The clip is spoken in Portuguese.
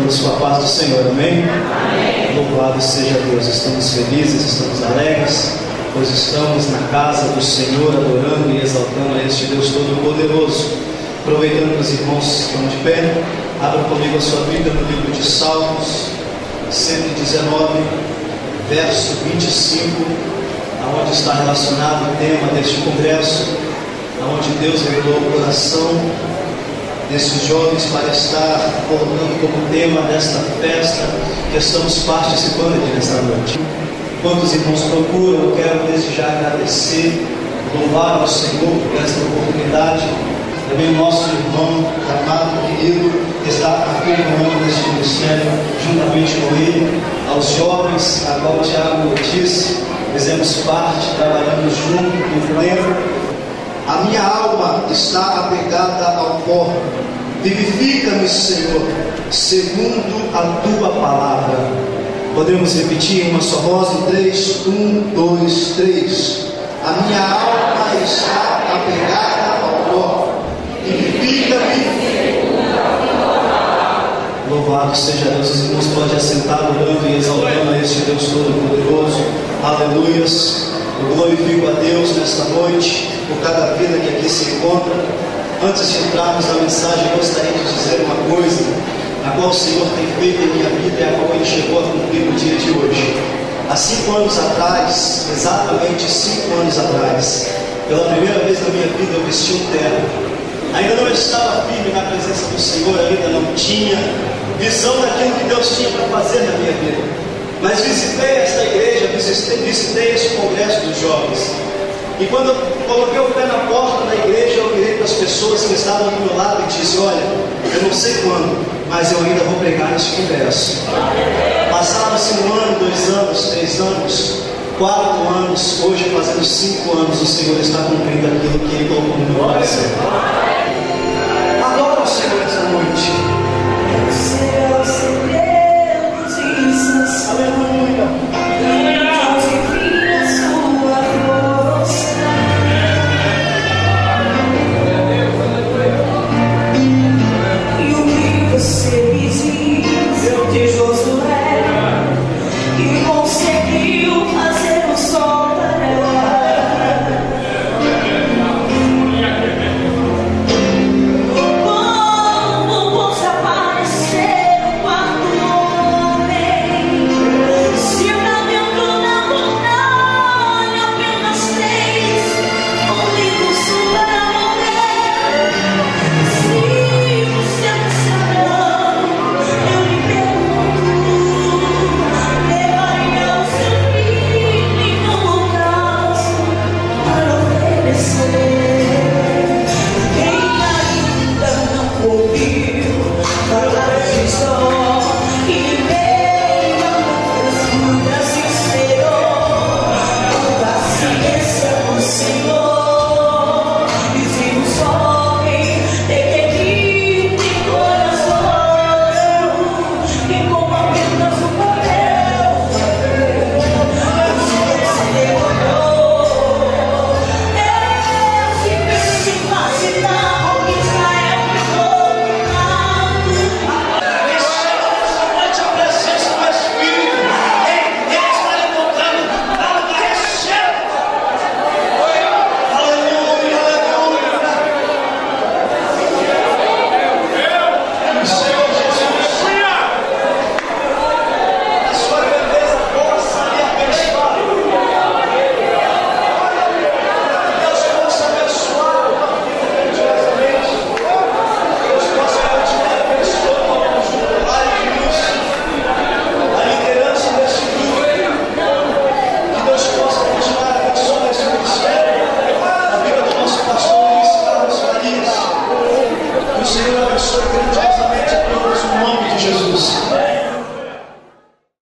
todos com a paz do Senhor, amém? Amém. Louvado seja Deus, estamos felizes, estamos alegres, pois estamos na casa do Senhor, adorando e exaltando a este Deus Todo-Poderoso. Aproveitando que os irmãos estão de pé, abra comigo a sua Bíblia no livro de Salmos, 119, verso 25, aonde está relacionado o tema deste congresso, aonde Deus revelou o coração desses jovens para estar colocando como tema desta festa que estamos participando aqui nesta noite. Enquanto os irmãos procuram, eu quero desde já agradecer, louvar ao Senhor por esta oportunidade. Também o nosso irmão, amado, querido, que está acompanhando este ministério juntamente com ele, aos jovens, a qual o Tiago disse, fizemos parte, trabalhando junto, em pleno. A minha alma está apegada ao pó. Vivifica-me, Senhor, segundo a tua palavra. Podemos repetir em uma só voz em 3, 1, 2, 3. A minha alma está apegada ao pó. Vivifica-me. Louvado seja Deus. Os irmãos podem assentar orando e exaltando a este Deus Todo-Poderoso. Aleluias. Eu glorifico a Deus nesta noite por cada vida que aqui se encontra. Antes de entrarmos na mensagem, eu gostaria de dizer uma coisa, a qual o Senhor tem feito em minha vida e a qual Ele chegou a cumprir no dia de hoje. Há 5 anos atrás, exatamente 5 anos atrás, pela primeira vez na minha vida eu vesti um terno. Ainda não estava firme na presença do Senhor, ainda não tinha visão daquilo que Deus tinha para fazer na minha vida. Mas visitei esta igreja, visitei este congresso dos jovens. E quando eu coloquei o pé na porta da igreja, eu virei para as pessoas que estavam do meu lado e disse: olha, eu não sei quando, mas eu ainda vou pregar neste congresso. Passaram-se 1 ano, 2 anos, 3 anos, 4 anos, hoje fazendo 5 anos, o Senhor está cumprindo aquilo que Ele colocou no meu coração. Adora o Senhor essa noite. Aleluia. Senhor abençoe grandiosamente a todos no nome de Jesus.